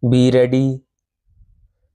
Be ready.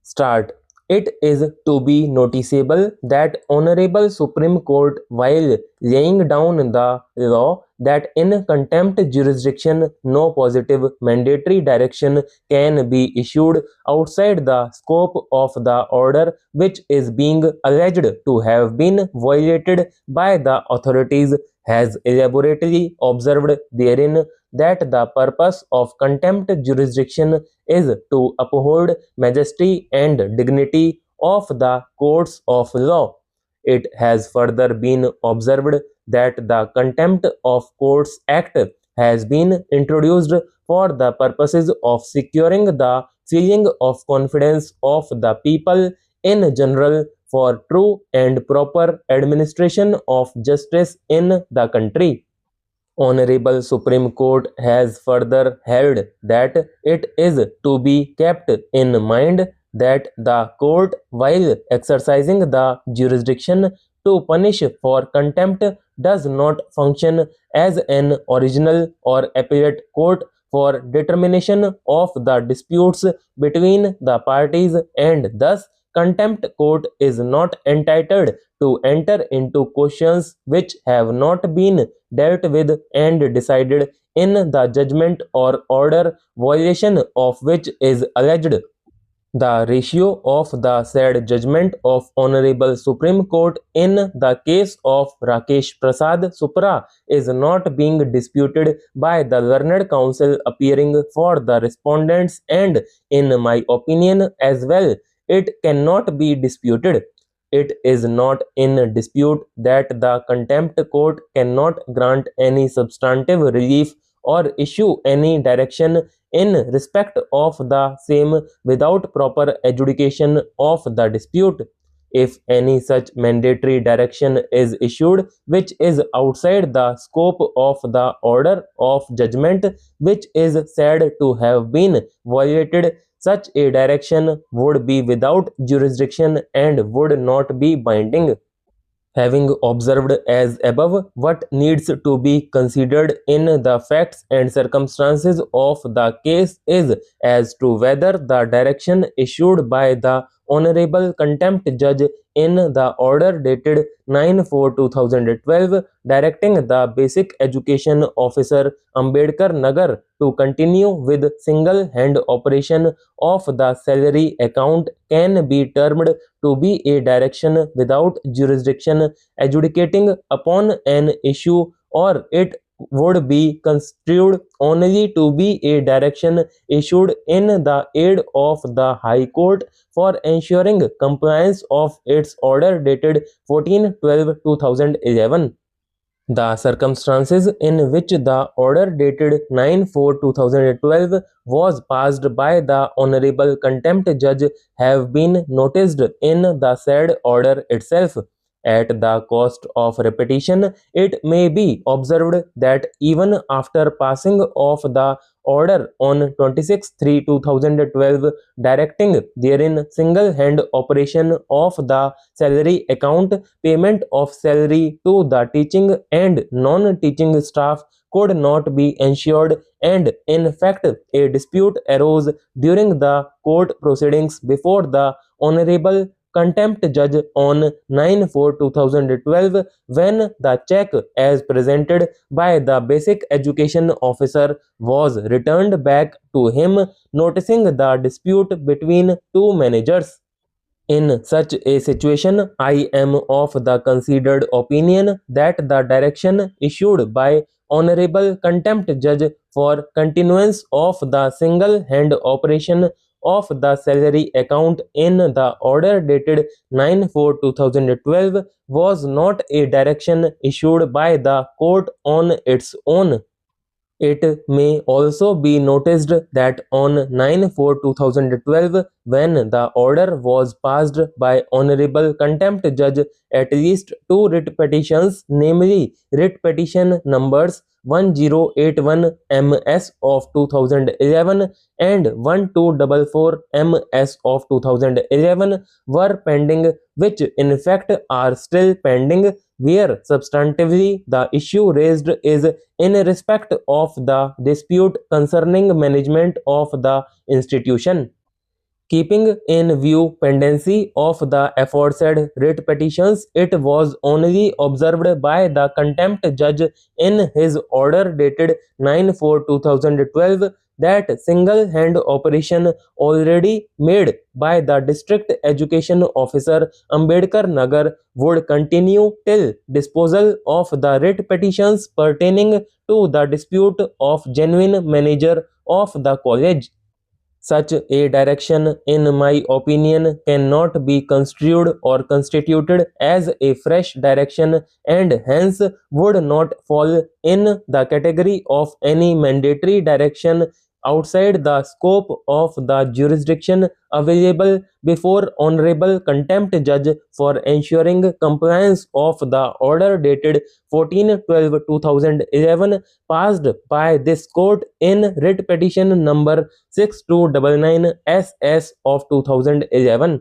Start. It is to be noticeable that Honorable Supreme Court, while laying down the law that in contempt jurisdiction no positive mandatory direction can be issued outside the scope of the order which is being alleged to have been violated by the authorities, has elaborately observed therein that the purpose of contempt jurisdiction is to uphold majesty and dignity of the courts of law. It has further been observed that the Contempt of Courts Act has been introduced for the purposes of securing the feeling of confidence of the people in general for true and proper administration of justice in the country. Honorable Supreme Court has further held that it is to be kept in mind that the court, while exercising the jurisdiction to punish for contempt, does not function as an original or appellate court for determination of the disputes between the parties, and thus contempt court is not entitled to enter into questions which have not been dealt with and decided in the judgment or order violation of which is alleged. The ratio of the said judgment of Honorable Supreme Court in the case of Rakesh Prasad Supra is not being disputed by the learned counsel appearing for the respondents, and in my opinion as well, it cannot be disputed. It is not in dispute that the contempt court cannot grant any substantive relief or issue any direction in respect of the same without proper adjudication of the dispute. If any such mandatory direction is issued which is outside the scope of the order of judgment which is said to have been violated, such a direction would be without jurisdiction and would not be binding. Having observed as above what needs to be considered in the facts and circumstances of the case is as to whether the direction issued by the Honorable Contempt Judge in the order dated 9/4/2012 directing the Basic Education Officer Ambedkar Nagar to continue with single hand operation of the salary account can be termed to be a direction without jurisdiction adjudicating upon an issue, or it would be construed only to be a direction issued in the aid of the High Court for ensuring compliance of its order dated 14/12/2011. The circumstances in which the order dated 9/4/2012 was passed by the Honorable Contempt Judge have been noticed in the said order itself. At the cost of repetition, it may be observed that even after passing of the order on 26/3/2012 directing therein single hand operation of the salary account, payment of salary to the teaching and non-teaching staff could not be ensured, and in fact a dispute arose during the court proceedings before the Honorable Contempt Judge on 9/4/2012 when the check as presented by the Basic Education Officer was returned back to him, noticing the dispute between two managers. In such a situation, I am of the considered opinion that the direction issued by Honorable Contempt Judge for continuance of the single hand operation of the salary account in the order dated 9/4/2012 was not a direction issued by the court on its own. It may also be noticed that on 9/4/2012, when the order was passed by Honorable Contempt Judge, at least two writ petitions, namely writ petition numbers 1081 MS of 2011 and 1244 MS of 2011, were pending, which in fact are still pending, where substantively the issue raised is in respect of the dispute concerning management of the institution. Keeping in view pendency of the aforesaid writ petitions, it was only observed by the contempt judge in his order dated 9/4/2012 that single-hand operation already made by the district education officer Ambedkar Nagar would continue till disposal of the writ petitions pertaining to the dispute of genuine manager of the college. Such a direction, in my opinion, cannot be construed or constituted as a fresh direction and hence would not fall in the category of any mandatory direction outside the scope of the jurisdiction available before Honorable Contempt Judge for ensuring compliance of the order dated 14/12/2011 passed by this court in writ petition number 6299 SS of 2011.